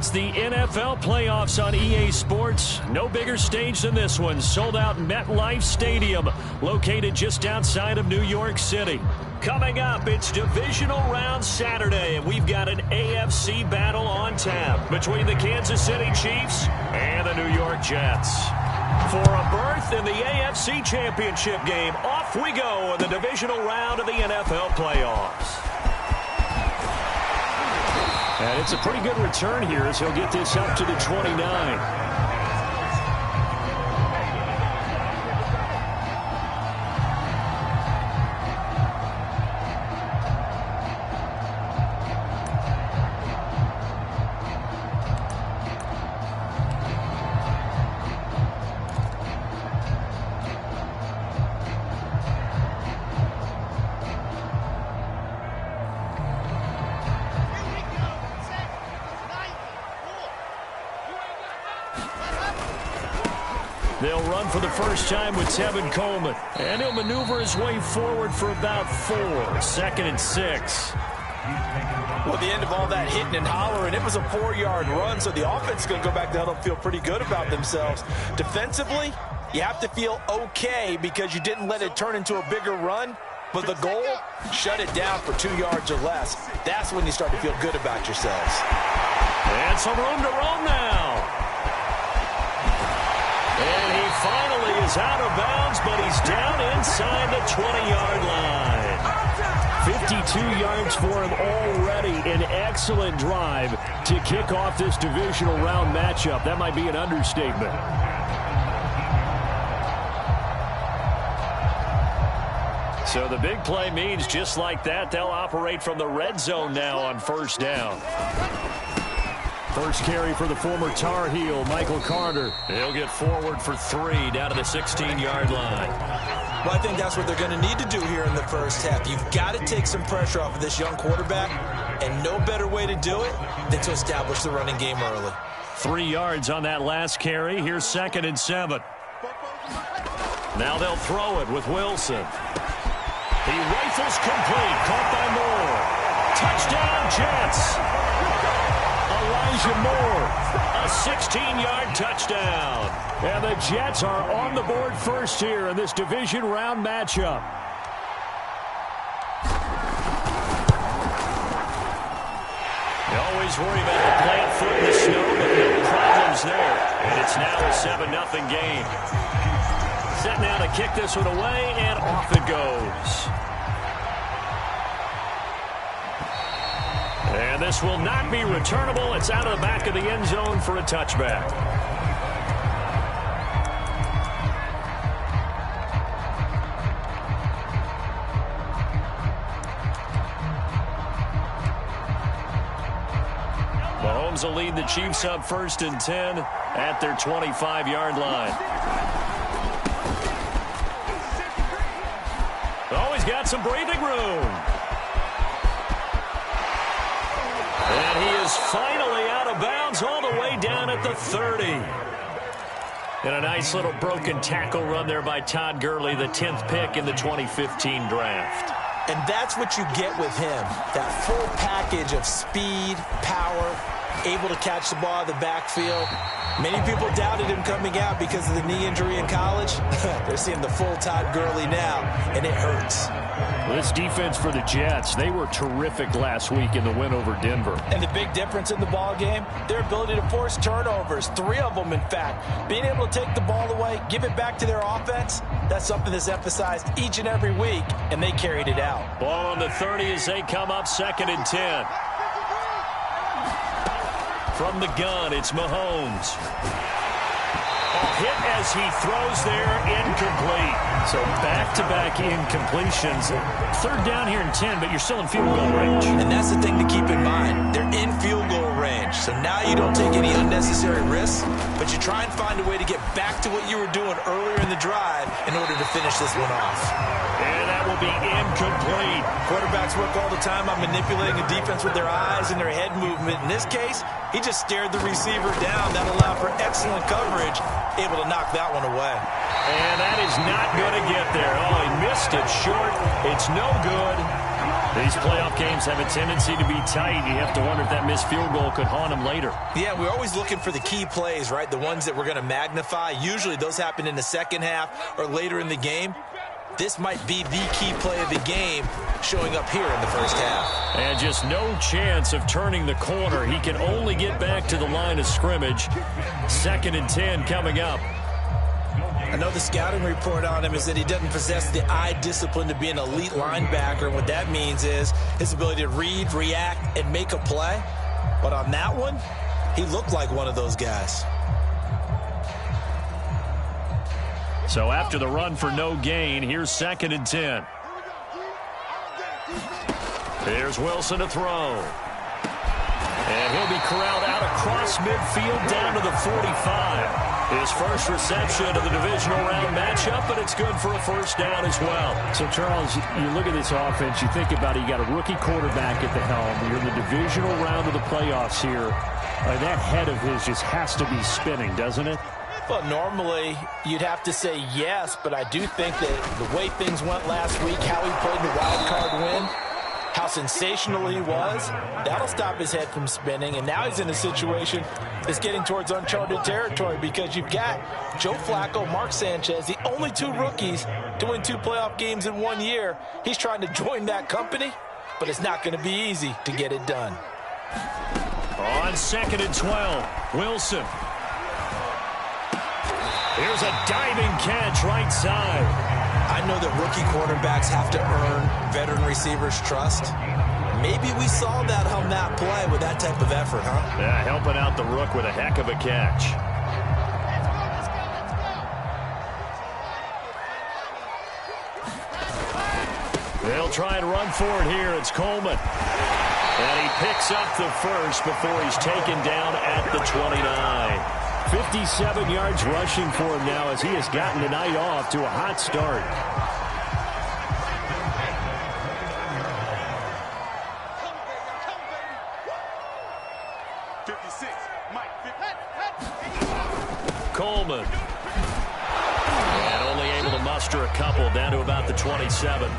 It's the NFL playoffs on EA Sports. No bigger stage than this one. Sold out MetLife Stadium, located just outside of New York City. Coming up, it's Divisional Round Saturday, and we've got an AFC battle on tap between the Kansas City Chiefs and the New York Jets. For a berth in the AFC Championship game, off we go in the Divisional Round of the NFL playoffs. And it's a pretty good return here as he'll get this up to the 29. They'll run for the first time with Tevin Coleman. And he'll maneuver his way forward for about 4. 2nd and 6. Well, the end of all that hitting and hollering, it was a 4-yard run, so the offense is going to go back to huddle and feel pretty good about themselves. Defensively, you have to feel okay because you didn't let it turn into a bigger run. But the goal, shut it down for 2 yards or less. That's when you start to feel good about yourselves. And some room to roam now. And he finally is out of bounds, but he's down inside the 20-yard line. 52 yards for him already. An excellent drive to kick off this divisional round matchup. That might be an understatement. So the big play means just like that, they'll operate from the red zone now on first down. First carry for the former Tar Heel, Michael Carter. He'll get forward for 3 down to the 16-yard line. Well, I think that's what they're going to need to do here in the first half. You've got to take some pressure off of this young quarterback, and no better way to do it than to establish the running game early. 3 yards on that last carry. Here's 2nd and 7. Now they'll throw it with Wilson. He rifles complete, caught by Moore. Touchdown, Jets. Elijah Moore, a 16-yard touchdown. And the Jets are on the board first here in this division round matchup. You always worry about the plant foot in the snow, but no problems there. And it's now a 7-0 game. Set now to kick this one away, and off it goes. And this will not be returnable. It's out of the back of the end zone for a touchback. Mahomes will lead the Chiefs up 1st and 10 at their 25-yard line. Always got some breathing room. And he is finally out of bounds all the way down at the 30. And a nice little broken tackle run there by Todd Gurley, the 10th pick in the 2015 draft. And that's what you get with him, that full package of speed, power, able to catch the ball in the backfield. Many people doubted him coming out because of the knee injury in college. They're seeing the full Todd Gurley now, and it hurts. Well, this defense for the Jets, they were terrific last week in the win over Denver. And the big difference in the ball game, their ability to force turnovers, 3 of them, in fact. Being able to take the ball away, give it back to their offense, that's something that's emphasized each and every week, and they carried it out. Ball on the 30 as they come up 2nd and 10. From the gun, it's Mahomes. A hit as he throws there, incomplete. So back-to-back incompletions. 3rd down here and 10, but you're still in field goal range. And that's the thing to keep in mind. They're in field goal range. So now you don't take any unnecessary risks, but you try and find a way to get back to what you were doing earlier in the drive in order to finish this one off. And that will be incomplete. Quarterbacks work all the time on manipulating a defense with their eyes and their head movement. In this case, he just stared the receiver down. That allowed for excellent coverage, able to knock that one away. And that is not going to get there. Oh, he missed it short. It's no good. These playoff games have a tendency to be tight. You have to wonder if that missed field goal could haunt them later. Yeah, we're always looking for the key plays, right? The ones that we're going to magnify. Usually those happen in the second half or later in the game. This might be the key play of the game showing up here in the first half. And just no chance of turning the corner. He can only get back to the line of scrimmage. 2nd and 10 coming up. I know the scouting report on him is that he doesn't possess the eye discipline to be an elite linebacker. And what that means is his ability to read, react, and make a play. But on that one, he looked like one of those guys. So after the run for no gain, here's 2nd and 10. Here's Wilson to throw. And he'll be corralled out across midfield down to the 45. His first reception of the divisional round matchup, but it's good for a first down as well. So, Charles, you look at this offense, you think about it, you got a rookie quarterback at the helm. You're in the divisional round of the playoffs here. That head of his just has to be spinning, doesn't it? Well, normally you'd have to say yes, but I do think that the way things went last week, how he played the wild card win, how sensational he was, that'll stop his head from spinning. And now he's in a situation that's getting towards uncharted territory because you've got Joe Flacco, Mark Sanchez, the only 2 rookies to win 2 playoff games in 1 year. He's trying to join that company, but it's not going to be easy to get it done. On 2nd and 12, Wilson. Here's a diving catch right side. I know that rookie quarterbacks have to earn veteran receivers' trust. Maybe we saw that on that play with that type of effort, huh? Yeah, helping out the rook with a heck of a catch. They'll try and run for it here. It's Coleman. And he picks up the first before he's taken down at the 29. 57 yards rushing for him now as he has gotten the night off to a hot start. Coleman. And only able to muster a couple down to about the 27.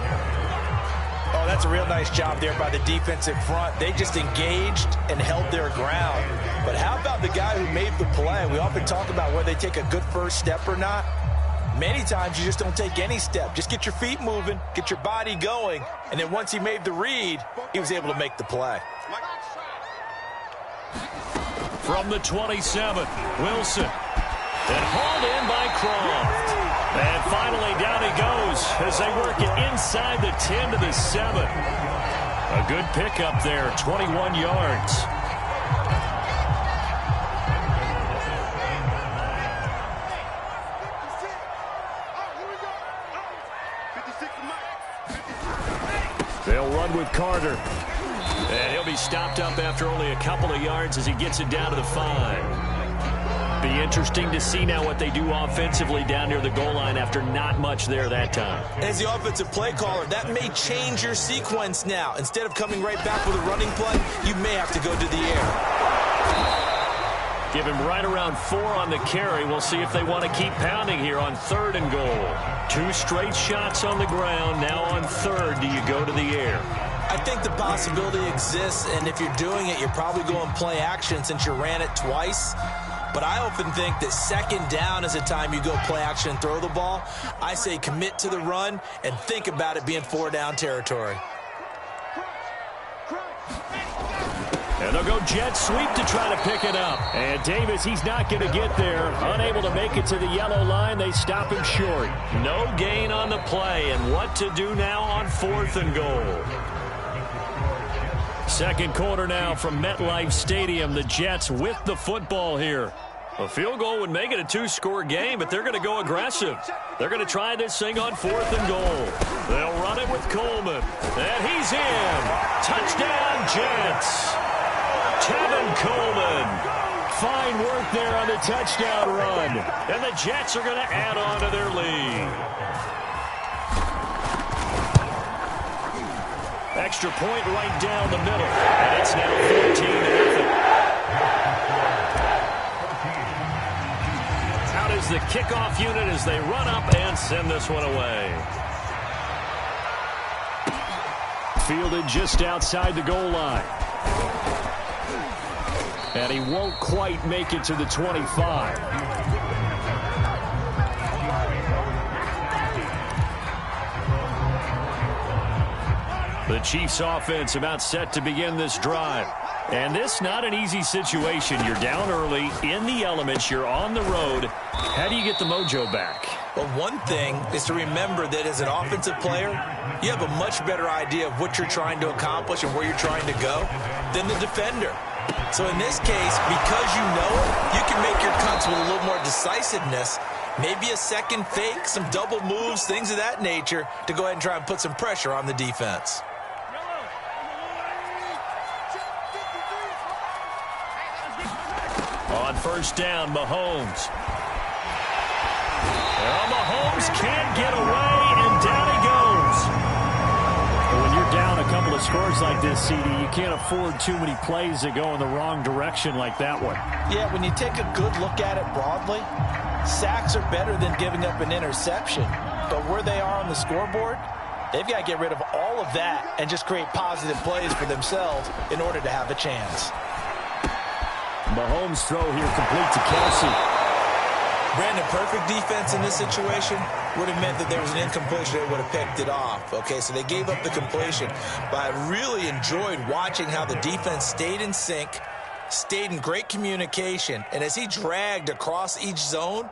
Oh, that's a real nice job there by the defensive front. They just engaged and held their ground. But how about the guy who made the play? We often talk about whether they take a good first step or not. Many times you just don't take any step. Just get your feet moving, get your body going, and then once he made the read, he was able to make the play. From the 27, Wilson. And hauled in by Croft. And finally down he goes as they work it inside the 10 to the 7. A good pickup there, 21 yards. They'll run with Carter. And he'll be stopped up after only a couple of yards as he gets it down to the 5. Be interesting to see now what they do offensively down near the goal line after not much there that time. As the offensive play caller, that may change your sequence now. Instead of coming right back with a running play, you may have to go to the air. Give him right around 4 on the carry. We'll see if they want to keep pounding here on 3rd and goal. 2 straight shots on the ground. Now on 3rd, do you go to the air? I think the possibility exists, and if you're doing it, you're probably going play action since you ran it twice. But I often think that 2nd down is a time you go play action and throw the ball. I say commit to the run and think about it being 4 down territory. And they'll go jet sweep to try to pick it up. And Davis, he's not going to get there. Unable to make it to the yellow line. They stop him short. No gain on the play. And what to do now on 4th and goal. 2nd quarter now from MetLife Stadium. The Jets with the football here. A field goal would make it a 2-score game, but they're going to go aggressive. They're going to try this thing on 4th and goal. They'll run it with Coleman. And he's in. Touchdown, Jets. Tevin Coleman. Fine work there on the touchdown run. And the Jets are going to add on to their lead. Extra point right down the middle. And it's now 14-0. Out is the kickoff unit as they run up and send this one away. Fielded just outside the goal line. And he won't quite make it to the 25. The Chiefs offense about set to begin this drive. And this not an easy situation. You're down early, in the elements, you're on the road. How do you get the mojo back? Well, one thing is to remember that as an offensive player, you have a much better idea of what you're trying to accomplish and where you're trying to go than the defender. So in this case, because you know it, you can make your cuts with a little more decisiveness, maybe a second fake, some double moves, things of that nature, to go ahead and try and put some pressure on the defense. On first down, Mahomes. Well, Mahomes can't get away, and down he goes. When you're down a couple of scores like this, CD, you can't afford too many plays that go in the wrong direction like that one. Yeah, when you take a good look at it broadly, sacks are better than giving up an interception. But where they are on the scoreboard, they've got to get rid of all of that and just create positive plays for themselves in order to have a chance. Mahomes' throw here complete to Kelsey. Brandon, perfect defense in this situation would have meant that there was an incompletion. They would have picked it off. Okay, so they gave up the completion. But I really enjoyed watching how the defense stayed in sync, stayed in great communication. And as he dragged across each zone,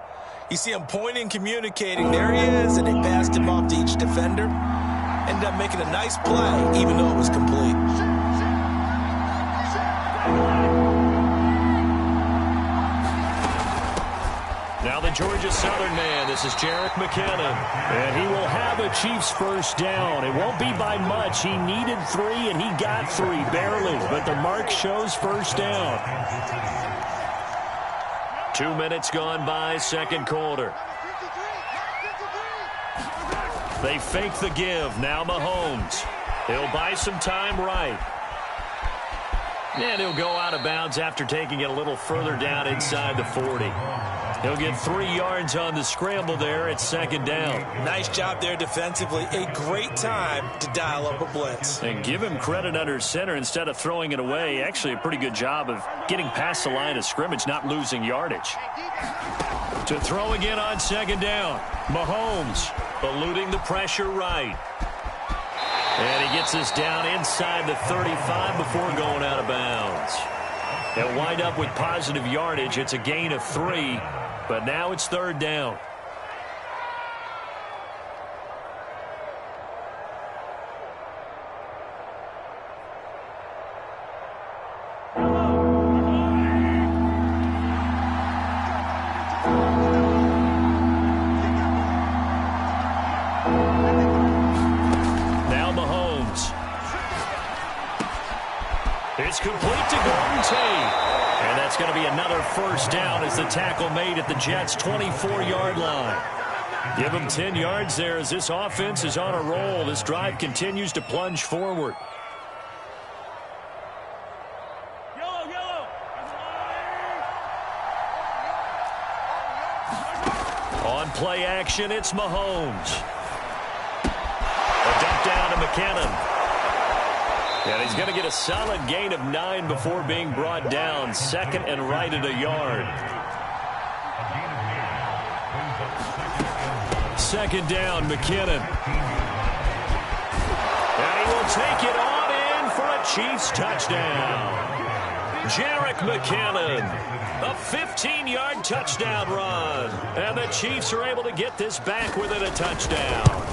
you see him pointing, communicating. There he is, and they passed him off to each defender. Ended up making a nice play, even though it was complete. Now the Georgia Southern man, this is Jerick McKinnon. And he will have a Chiefs first down. It won't be by much. He needed 3, and he got 3, barely. But the mark shows first down. 2 minutes gone by, second quarter. They fake the give. Now Mahomes. He'll buy some time right. And he'll go out of bounds after taking it a little further down inside the 40. He'll get 3 yards on the scramble there at second down. Nice job there defensively. A great time to dial up a blitz. And give him credit under center instead of throwing it away. Actually a pretty good job of getting past the line of scrimmage, not losing yardage. To throw again on second down. Mahomes eluding the pressure right. And he gets us down inside the 35 before going out of bounds. They'll wind up with positive yardage. It's a gain of 3, but now it's third down. It's complete to Golden Tate. And that's going to be another first down as the tackle made at the Jets' 24-yard line. Give them 10 yards there as this offense is on a roll. This drive continues to plunge forward. On play action, it's Mahomes. A dump down to McKinnon. And he's going to get a solid gain of 9 before being brought down. Second and right at a yard. Second down, McKinnon. And he will take it on in for a Chiefs touchdown. Jerick McKinnon, a 15-yard touchdown run. And the Chiefs are able to get this back within a touchdown.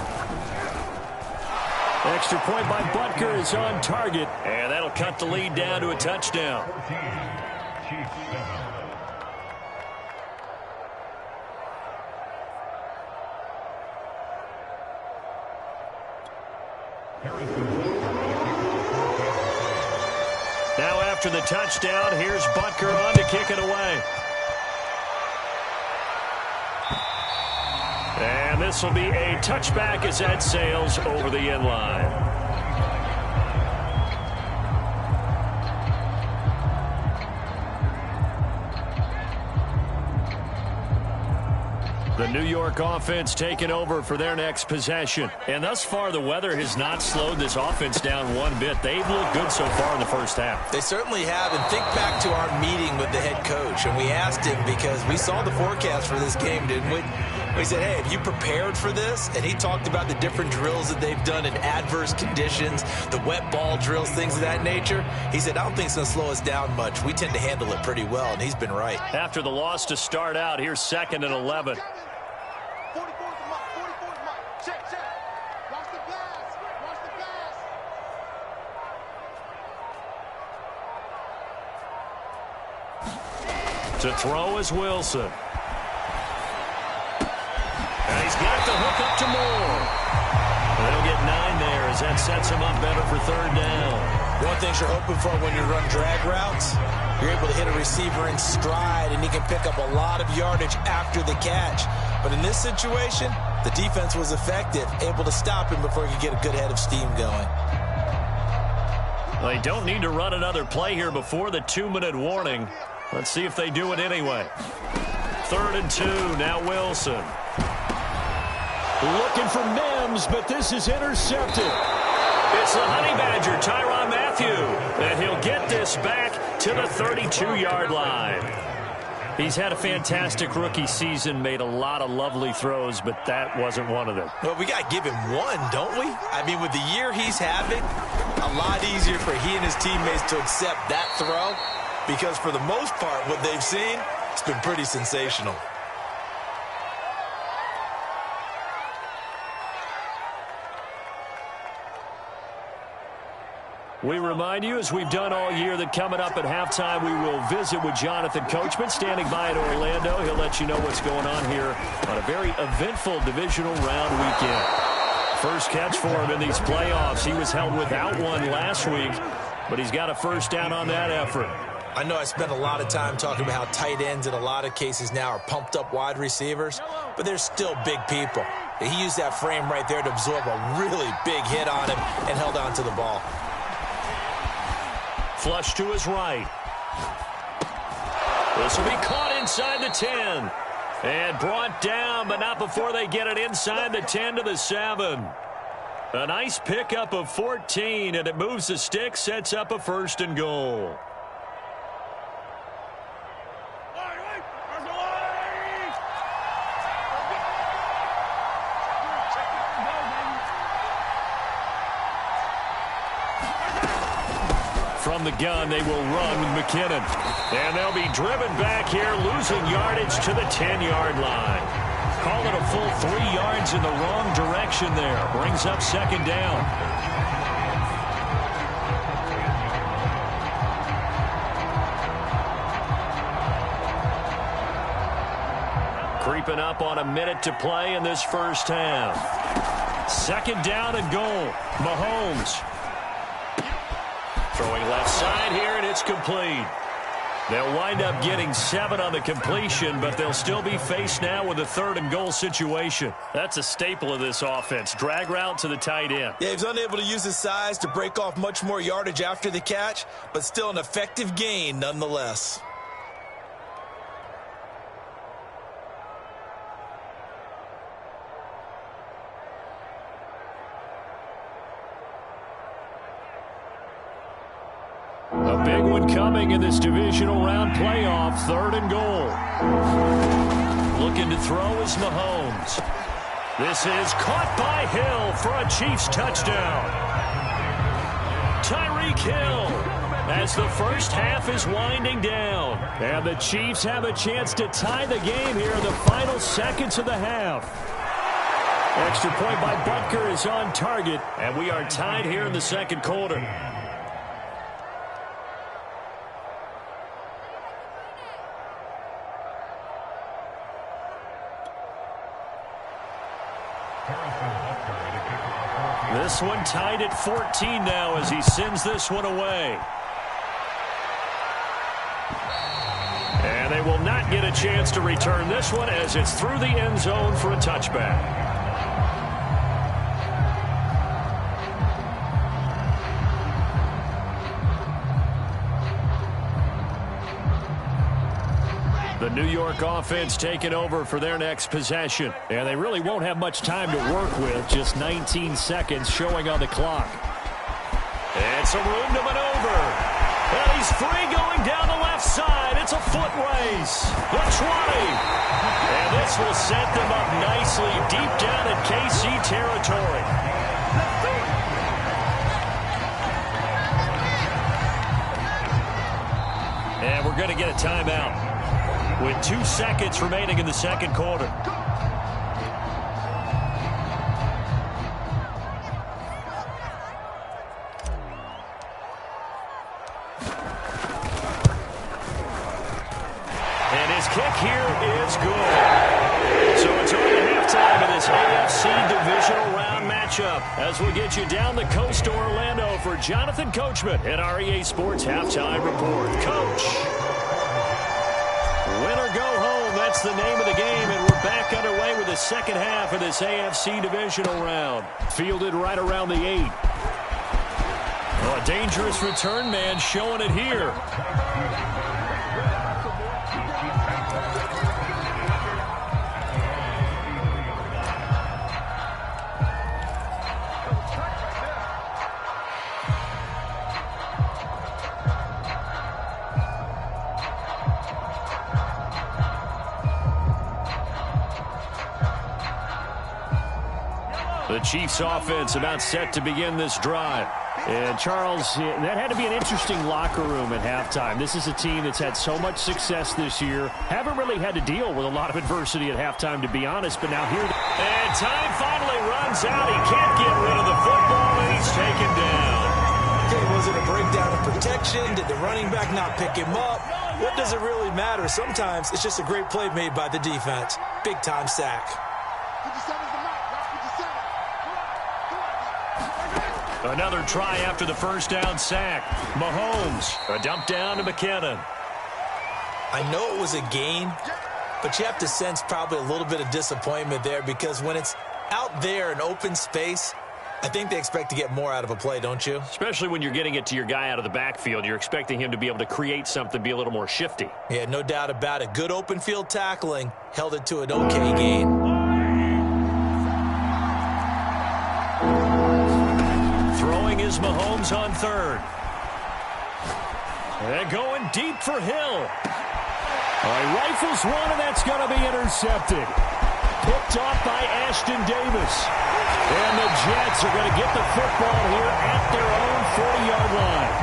Extra point by Butker is on target, and that'll cut the lead down to a touchdown. Now after the touchdown, here's Butker on to kick it away. And this will be a touchback as that sails over the end line. The New York offense taking over for their next possession. And thus far, the weather has not slowed this offense down one bit. They've looked good so far in the first half. They certainly have. And think back to our meeting with the head coach. And we asked him, because we saw the forecast for this game, didn't we? We said, hey, have you prepared for this? And he talked about the different drills that they've done in adverse conditions, the wet ball drills, things of that nature. He said, I don't think it's going to slow us down much. We tend to handle it pretty well, and he's been right. After the loss to start out, here's 2nd and 11. To throw is Wilson. And he's got the hook up to Moore. They'll get 9 there as that sets him up better for 3rd down. One thing you're hoping for when you run drag routes, you're able to hit a receiver in stride, and he can pick up a lot of yardage after the catch. But in this situation, the defense was effective, able to stop him before he could get a good head of steam going. They don't need to run another play here before the 2-minute warning. Let's see if they do it anyway. 3rd and 2, now Wilson. Looking for Mims, but this is intercepted. It's the Honey Badger, Tyrann Mathieu, and he'll get this back to the 32-yard line. He's had a fantastic rookie season, made a lot of lovely throws, but that wasn't one of them. Well, we got to give him one, don't we? I mean, with the year he's having, a lot easier for he and his teammates to accept that throw, because for the most part, what they've seen, it's been pretty sensational. We remind you, as we've done all year, that coming up at halftime, we will visit with Jonathan Coachman, standing by in Orlando. He'll let you know what's going on here on a very eventful divisional round weekend. First catch for him in these playoffs. He was held without one last week, but he's got a first down on that effort. I know I spent a lot of time talking about how tight ends in a lot of cases now are pumped up wide receivers, but they're still big people. He used that frame right there to absorb a really big hit on him and held on to the ball. Flush to his right. This will be caught inside the 10. And brought down, but not before they get it inside the 10 to the 7. A nice pickup of 14, and it moves the stick, sets up a 1st and goal. From the gun, they will run with McKinnon. And they'll be driven back here, losing yardage to the 10-yard line. Call it a full 3 yards in the wrong direction there. Brings up 2nd down. Creeping up on a minute to play in this first half. 2nd down and goal. Mahomes. Throwing left side here, and it's complete. They'll wind up getting 7 on the completion, but they'll still be faced now with a 3rd and goal situation. That's a staple of this offense. Drag route to the tight end. Yeah, he's unable to use his size to break off much more yardage after the catch, but still an effective gain nonetheless. A big one coming in this divisional round playoff, 3rd and goal. Looking to throw is Mahomes. This is caught by Hill for a Chiefs touchdown. Tyreek Hill as the first half is winding down. And the Chiefs have a chance to tie the game here in the final seconds of the half. Extra point by Butker is on target, and we are tied here in the 2nd quarter. This one tied at 14 now as he sends this one away. And they will not get a chance to return this one as it's through the end zone for a touchback. The New York offense taking over for their next possession. And they really won't have much time to work with. Just 19 seconds showing on the clock. And some room to maneuver. And he's free going down the left side. It's a foot race. The 20. And this will set them up nicely deep down in KC territory. And we're going to get a timeout with 2 seconds remaining in the second quarter. And his kick here is good. So it's on to halftime in this AFC divisional round matchup as we get you down the coast to Orlando for Jonathan Coachman at our EA Sports Halftime Report. Coach, win or go home, that's the name of the game, and we're back underway with the second half of this AFC divisional round. Fielded right around the 8. Oh, a dangerous return man showing it here. The Chiefs offense about set to begin this drive. And Charles, that had to be an interesting locker room at halftime. This is a team that's had so much success this year. Haven't really had to deal with a lot of adversity at halftime, to be honest, but now here. And time finally runs out. He can't get rid of the football, and he's taken down. Okay, was it a breakdown of protection? Did the running back not pick him up? What does it really matter? Sometimes it's just a great play made by the defense. Big-time sack. Another try after the first down sack. Mahomes, a dump down to McKinnon. I know it was a gain, but you have to sense probably a little bit of disappointment there because when it's out there in open space, I think they expect to get more out of a play, don't you? Especially when you're getting it to your guy out of the backfield. You're expecting him to be able to create something, be a little more shifty. Yeah, no doubt about it. Good open field tackling held it to an okay gain. Throwing is Mahomes on third. And going deep for Hill. He rifles one, and that's going to be intercepted. Picked off by Ashton Davis. And the Jets are going to get the football here at their own 40-yard line.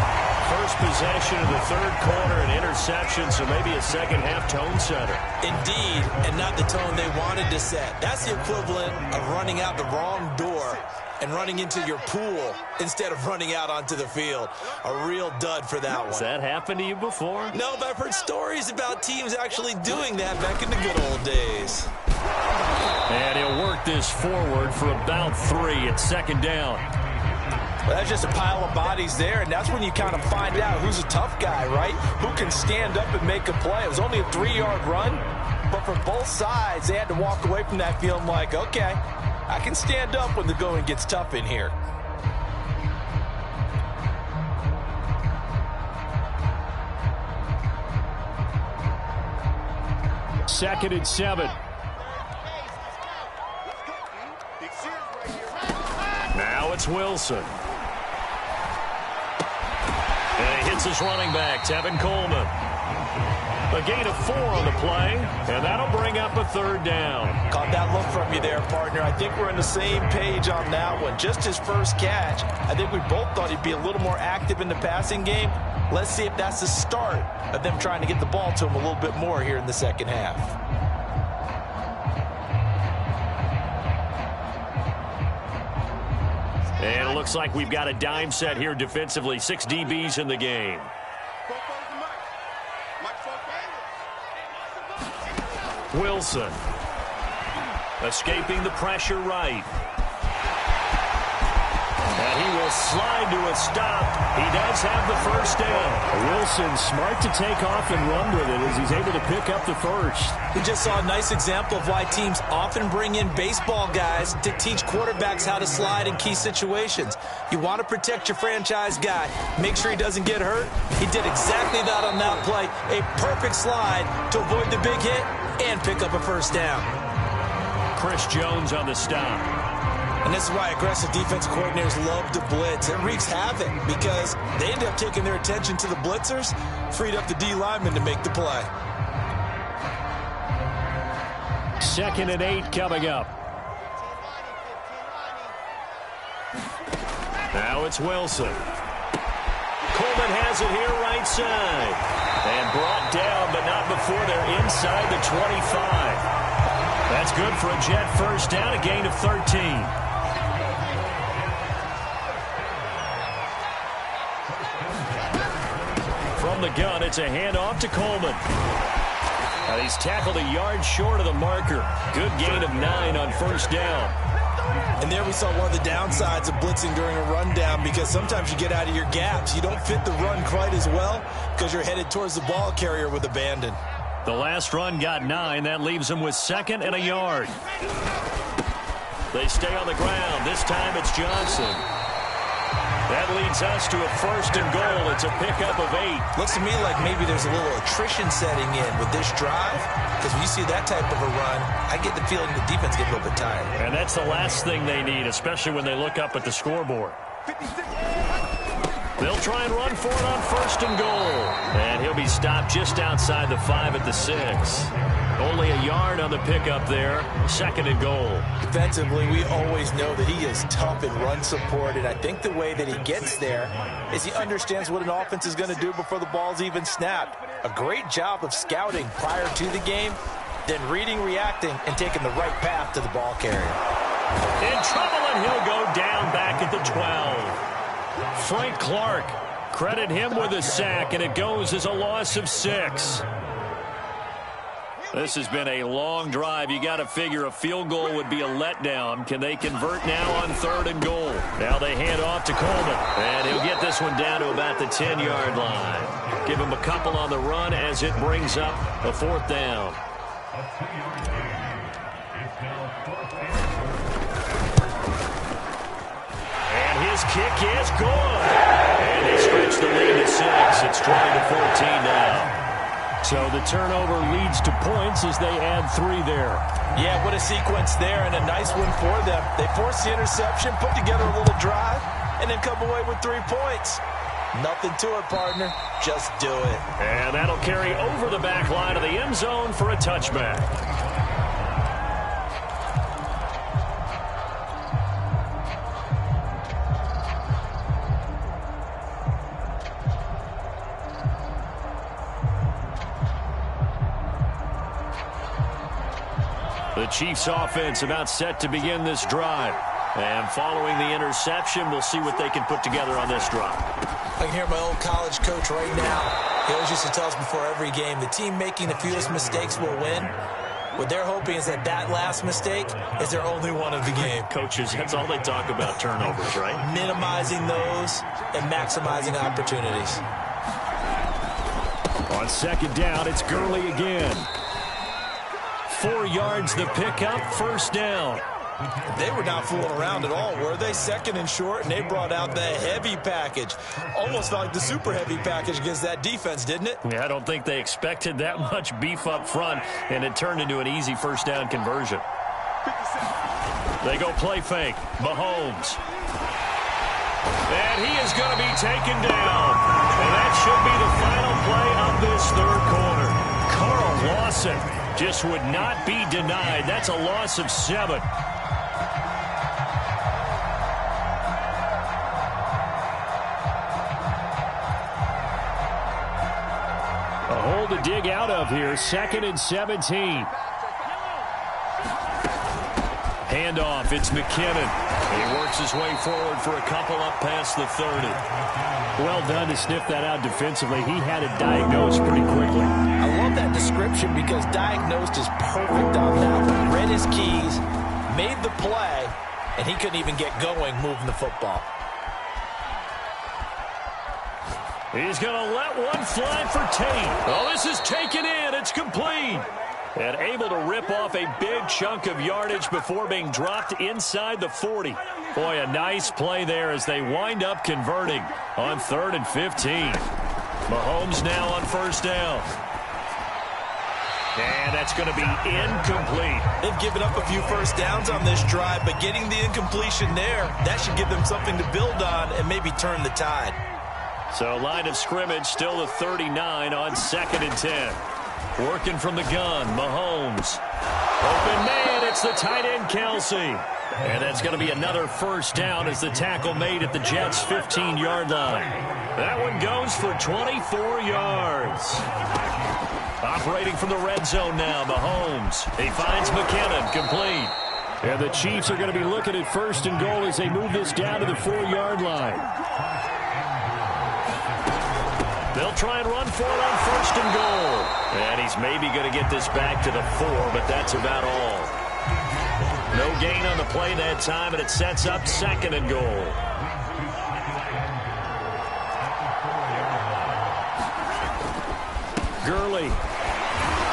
First possession of the third quarter, an interception, so maybe a second-half tone setter. Indeed, and not the tone they wanted to set. That's the equivalent of running out the wrong door and running into your pool instead of running out onto the field. A real dud for that one. Has that happened to you before? No, but I've heard stories about teams actually doing that back in the good old days. And he'll work this forward for about 3 at second down. Well, that's just a pile of bodies there, and that's when you kind of find out who's a tough guy, right? Who can stand up and make a play. It was only a 3-yard run, but for both sides, they had to walk away from that feeling like, okay, I can stand up when the going gets tough in here. Second and 7. Now it's Wilson. And he hits his running back, Tevin Coleman. A gain of 4 on the play, and that'll bring up a third down. Caught that look from you there, partner. I think we're on the same page on that one. Just his first catch. I think we both thought he'd be a little more active in the passing game. Let's see if that's the start of them trying to get the ball to him a little bit more here in the second half. And it looks like we've got a dime set here defensively. 6 DBs in the game. Wilson. Escaping the pressure right. And he will slide to a stop. He does have the first down. Wilson smart to take off and run with it as he's able to pick up the first. We just saw a nice example of why teams often bring in baseball guys to teach quarterbacks how to slide in key situations. You want to protect your franchise guy. Make sure he doesn't get hurt. He did exactly that on that play. A perfect slide to avoid the big hit and pick up a first down. Chris Jones on the stop. And this is why aggressive defense coordinators love to blitz. It wreaks havoc because they end up taking their attention to the blitzers, freed up the D lineman to make the play. 2nd and 8 coming up. Now it's Wilson. Coleman has it here right side. And brought down, but not before they're inside the 25. That's good for a Jet first down, a gain of 13. From the gun, it's a handoff to Coleman. Now he's tackled a yard short of the marker. Good gain of 9 on first down. And there we saw one of the downsides of blitzing during a rundown because sometimes you get out of your gaps. You don't fit the run quite as well because you're headed towards the ball carrier with abandon. The last run got 9. That leaves them with 2nd and a yard. They stay on the ground. This time it's Johnson. That leads us to a 1st and goal. It's a pickup of 8. Looks to me like maybe there's a little attrition setting in with this drive. Because when you see that type of a run, I get the feeling the defense gets a little bit tired. And that's the last thing they need, especially when they look up at the scoreboard. They'll try and run for it on 1st and goal. And he'll be stopped just outside the 5 at the 6. Only a yard on the pickup there. 2nd and goal. Defensively, we always know that he is tough in run support, and I think the way that he gets there is he understands what an offense is going to do before the ball's even snapped. A great job of scouting prior to the game, then reading, reacting, and taking the right path to the ball carrier. In trouble, and he'll go down back at the 12. Frank Clark, credit him with a sack, and it goes as a loss of 6. This has been a long drive. You got to figure a field goal would be a letdown. Can they convert now on 3rd and goal? Now they hand off to Coleman, and he'll get this one down to about the 10-yard line. Give him a couple on the run as it brings up a 4th down. And his kick is good. And they stretch the lead to 6. It's 20-14 now. So the turnover leads to points as they add 3 there. Yeah, what a sequence there, and a nice one for them. They force the interception, put together a little drive, and then come away with 3 points. Nothing to it, partner. Just do it. And that'll carry over the back line of the end zone for a touchback. The Chiefs offense about set to begin this drive. And following the interception, we'll see what they can put together on this drive. I can hear my old college coach right now. He always used to tell us before every game, the team making the fewest mistakes will win. What they're hoping is that last mistake is their only one of the game. Coaches, that's all they talk about, turnovers, right? Minimizing those and maximizing opportunities. On 2nd down, it's Gurley again. 4 yards the pickup, 1st down. They were not fooling around at all, were they? 2nd and short, and they brought out the heavy package. Almost felt like the super heavy package against that defense, didn't it? Yeah, I don't think they expected that much beef up front, and it turned into an easy 1st down conversion. They go play fake. Mahomes. And he is going to be taken down. And that should be the final play of this 3rd quarter. Carl Lawson just would not be denied. That's a loss of 7. A hole to dig out of here. 2nd and 17. Handoff. It's McKinnon. He works his way forward for a couple up past the 30. Well done to sniff that out defensively. He had it diagnosed pretty quickly. I love that description because diagnosed is perfect on that one. Read his keys, made the play, and he couldn't even get going moving the football. He's going to let one fly for Tate. Oh, this is taken in. It's complete. And able to rip off a big chunk of yardage before being dropped inside the 40. Boy, a nice play there as they wind up converting on 3rd and 15. Mahomes now on first down. And that's going to be incomplete. They've given up a few first downs on this drive, but getting the incompletion there, that should give them something to build on and maybe turn the tide. So line of scrimmage still the 39 on 2nd and 10. Working from the gun, Mahomes. Open man, it's the tight end, Kelsey. And that's going to be another first down as the tackle made at the Jets' 15-yard line. That one goes for 24 yards. Operating from the red zone now, Mahomes. He finds McKinnon, complete. And the Chiefs are going to be looking at 1st and goal as they move this down to the 4-yard line. They'll try and run for it on 1st and goal. And he's maybe going to get this back to the 4, but that's about all. No gain on the play that time, and it sets up 2nd and goal. Gurley.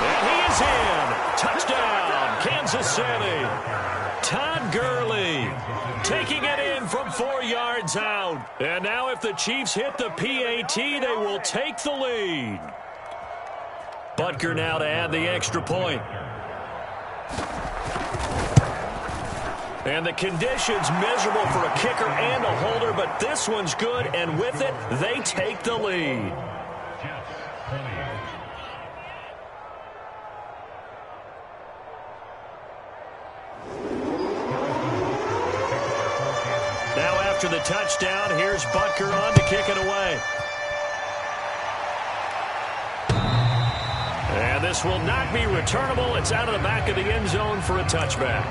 And he is in. Touchdown, Kansas City. Todd Gurley taking it in from 4 yards out. And now if the Chiefs hit the PAT, they will take the lead. Butker now to add the extra point. And the conditions miserable for a kicker and a holder, but this one's good, and with it, they take the lead. Now after the touchdown, here's Butker on to kick it away. And this will not be returnable. It's out of the back of the end zone for a touchback.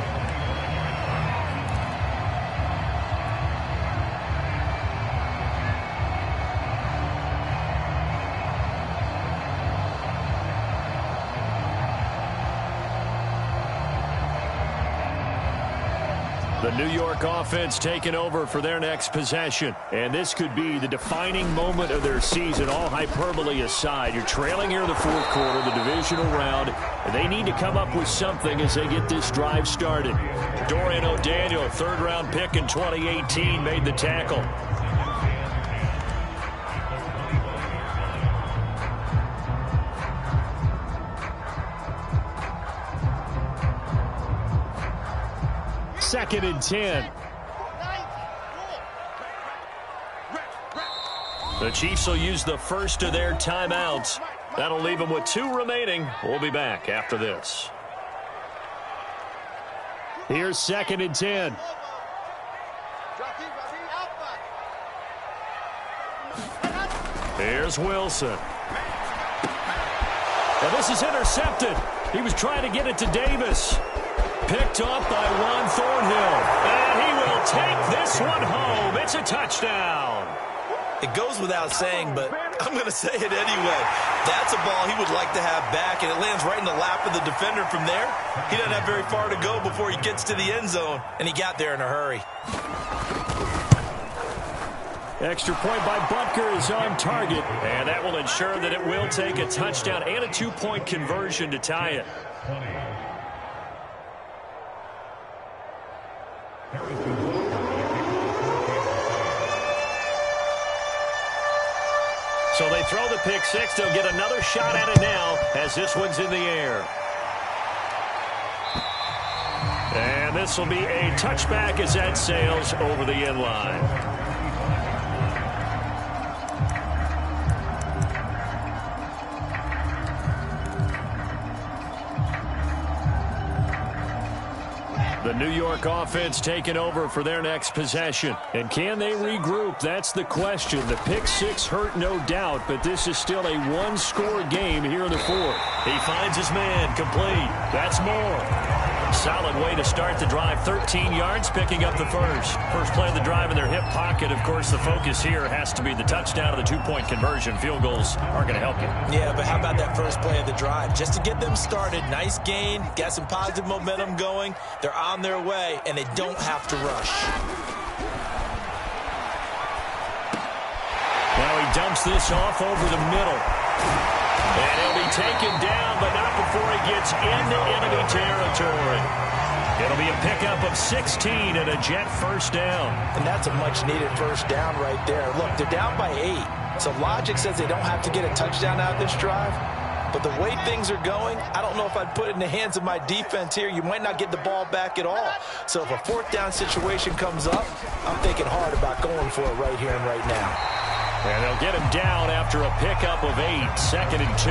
The New York offense taking over for their next possession. And this could be the defining moment of their season, all hyperbole aside. You're trailing here in the 4th quarter, the divisional round, and they need to come up with something as they get this drive started. Dorian O'Daniel, 3rd-round pick in 2018, made the tackle. Second and 10. The Chiefs will use the first of their timeouts. That'll leave them with 2 remaining. We'll be back after this. Here's 2nd and 10. Here's Wilson. Now this is intercepted. He was trying to get it to Davis. Picked off by Juan Thornhill. And he will take this one home. It's a touchdown. It goes without saying, but I'm going to say it anyway. That's a ball he would like to have back, and it lands right in the lap of the defender from there. He doesn't have very far to go before he gets to the end zone, and he got there in a hurry. Extra point by Butker is on target, and that will ensure that it will take a touchdown and a 2-point conversion to tie it. So they throw the pick six. They'll get another shot at it now as this one's in the air. And this will be a touchback as that sails over the end line. The New York offense taking over for their next possession. And can they regroup? That's the question. The pick six hurt, no doubt, but this is still a one-score game here in the 4th. He finds his man, complete. That's more. Solid way to start the drive. 13 yards, picking up the first. First play of the drive in their hip pocket. Of course, the focus here has to be the touchdown of the 2-point conversion. Field goals aren't going to help you. Yeah, but how about that first play of the drive? Just to get them started, nice gain, got some positive momentum going. They're on their way, and they don't have to rush. Now Now he dumps this off over the middle. And he'll be taken down, but not before he gets into enemy territory. It'll be a pickup of 16 and a Jet first down. And that's a much-needed first down right there. Look, they're down by 8. So logic says they don't have to get a touchdown out of this drive. But the way things are going, I don't know if I'd put it in the hands of my defense here. You might not get the ball back at all. So if a fourth down situation comes up, I'm thinking hard about going for it right here and right now. And they'll get him down after a pickup of 8, 2nd and 2.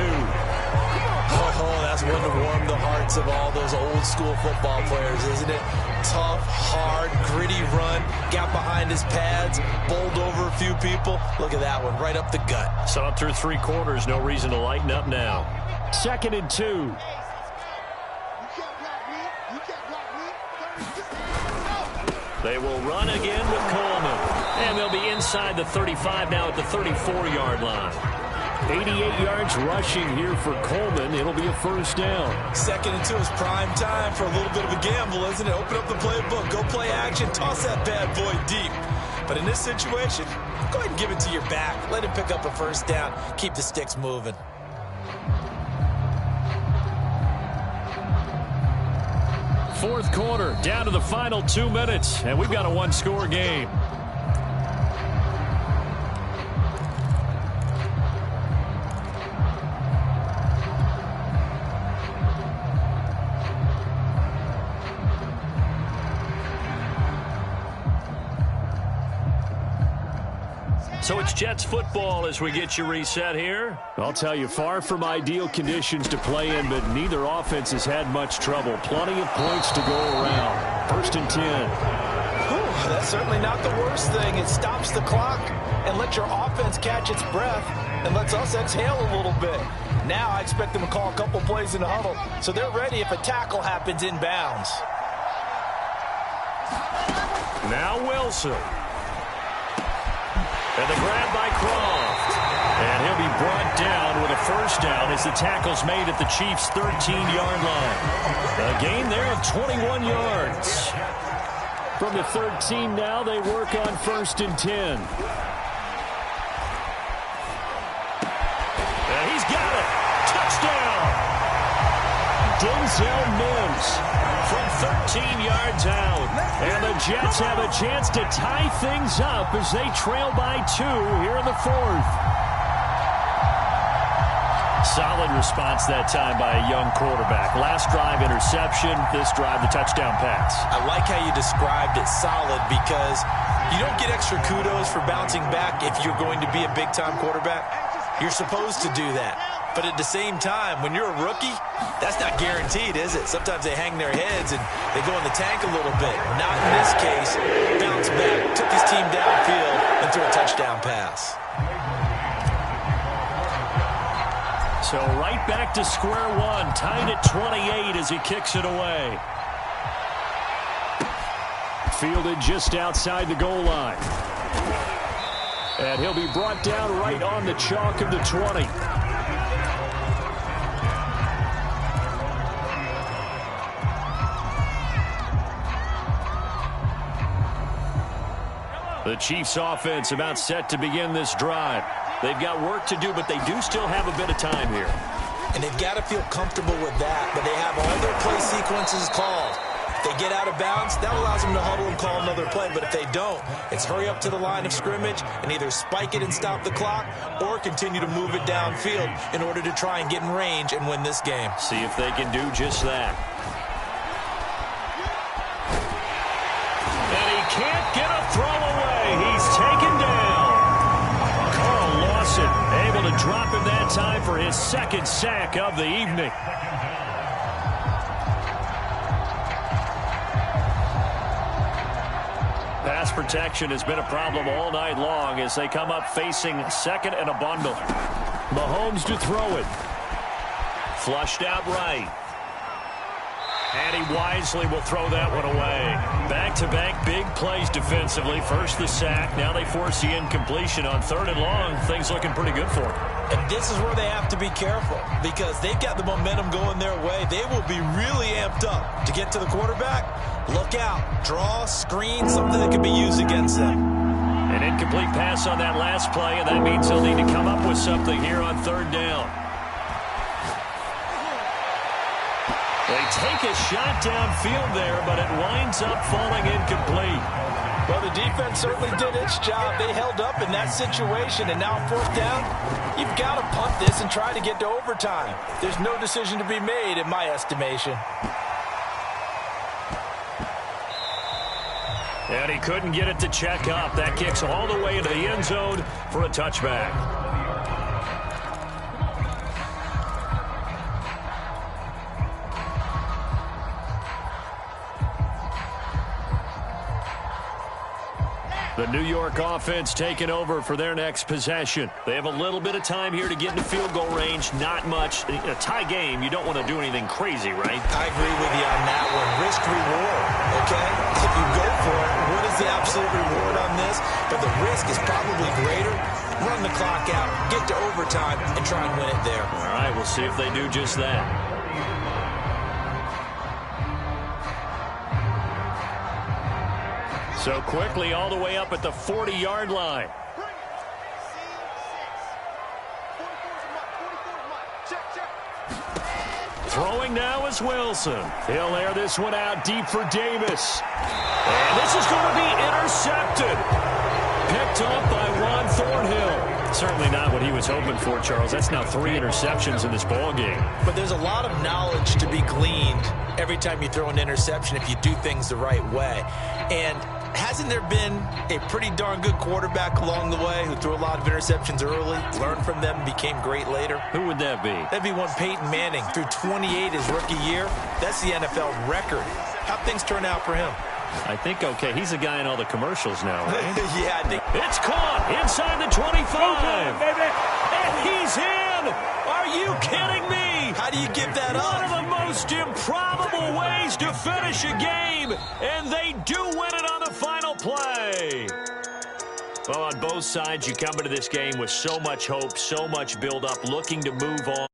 Oh, that's one to warm the hearts of all those old-school football players, isn't it? Tough, hard, gritty run, got behind his pads, bowled over a few people. Look at that one, right up the gut. Saw it through 3 quarters, no reason to lighten up now. 2nd and 2. They will run again with Coleman. And they'll be inside the 35 now at the 34-yard line. 88 yards rushing here for Coleman. It'll be a first down. 2nd and 2 is prime time for a little bit of a gamble, isn't it? Open up the playbook, go play action, toss that bad boy deep. But in this situation, go ahead and give it to your back. Let him pick up a first down. Keep the sticks moving. Fourth quarter, down to the final 2 minutes, and we've got a 1-score game. So it's Jets football as we get you reset here. I'll tell you, far from ideal conditions to play in, but neither offense has had much trouble. Plenty of points to go around. 1st and 10. That's certainly not the worst thing. It stops the clock and lets your offense catch its breath and lets us exhale a little bit. Now I expect them to call a couple plays in the huddle, so they're ready if a tackle happens inbounds. Now Wilson. And the grab by Croft. And he'll be brought down with a first down as the tackle's made at the Chiefs' 13-yard line. A gain there of 21 yards. From the 13 now, they work on 1st and 10. And he's got it. Touchdown. Denzel Mims from 13 yards out. And the Jets have a chance to tie things up as they trail by 2 here in the 4th. Solid response that time by a young quarterback. Last drive, interception. This drive, the touchdown pass. I like how you described it, solid, because you don't get extra kudos for bouncing back if you're going to be a big-time quarterback. You're supposed to do that. But at the same time, when you're a rookie, that's not guaranteed, is it? Sometimes they hang their heads and they go in the tank a little bit. Not in this case. Bounced back, took his team downfield, and threw a touchdown pass. So right back to square one, tied at 28 as he kicks it away. Fielded just outside the goal line. And he'll be brought down right on the chalk of the 20. The Chiefs offense about set to begin this drive. They've got work to do, but they do still have a bit of time here. And they've got to feel comfortable with that, but they have all their play sequences called. If they get out of bounds, that allows them to huddle and call another play. But if they don't, it's hurry up to the line of scrimmage and either spike it and stop the clock or continue to move it downfield in order to try and get in range and win this game. See if they can do just that. And he can't get a throw away. He's taken down. Carl Lawson able to drop him that time for his 2nd sack of the evening. Pass protection has been a problem all night long as they come up facing 2nd and a bundle. Mahomes to throw it. Flushed out right. And he wisely will throw that one away. Back-to-back big plays defensively. First the sack. Now they force the incompletion on 3rd and long. Things looking pretty good for them. And this is where they have to be careful because they've got the momentum going their way. They will be really amped up to get to the quarterback. Look out. Draw, screen, something that could be used against them. An incomplete pass on that last play, and that means he'll need to come up with something here on third down. They take a shot downfield there, but it winds up falling incomplete. Well, the defense certainly did its job. They held up in that situation, and now fourth down, you've got to punt this and try to get to overtime. There's no decision to be made, in my estimation. And he couldn't get it to check up. That kicks all the way into the end zone for a touchback. The New York offense taking over for their next possession. They have a little bit of time here to get into field goal range. Not much. A tie game, you don't want to do anything crazy, right? I agree with you on that one. Risk-reward, okay? If you go for it, what is the absolute reward on this? But the risk is probably greater. Run the clock out, get to overtime, and try and win it there. All right, we'll see if they do just that. So quickly all the way up at the 40-yard line. Throwing now is Wilson. He'll air this one out deep for Davis. And this is going to be intercepted. Picked up by Juan Thornhill. Certainly not what he was hoping for, Charles. That's now 3 interceptions in this ballgame. But there's a lot of knowledge to be gleaned every time you throw an interception if you do things the right way. And hasn't there been a pretty darn good quarterback along the way who threw a lot of interceptions early, learned from them, and became great later? Who would that be? That'd be one Peyton Manning. Threw 28 his rookie year. That's the NFL record. How'd things turn out for him? I think, okay, he's a guy in all the commercials now, right? Yeah, I think. It's caught inside the 25. And he's in. Are you kidding me? How do you give that up? One of the most improbable ways to finish a game, and they do win it on the final play. Well, on both sides, you come into this game with so much hope, so much build-up, looking to move on.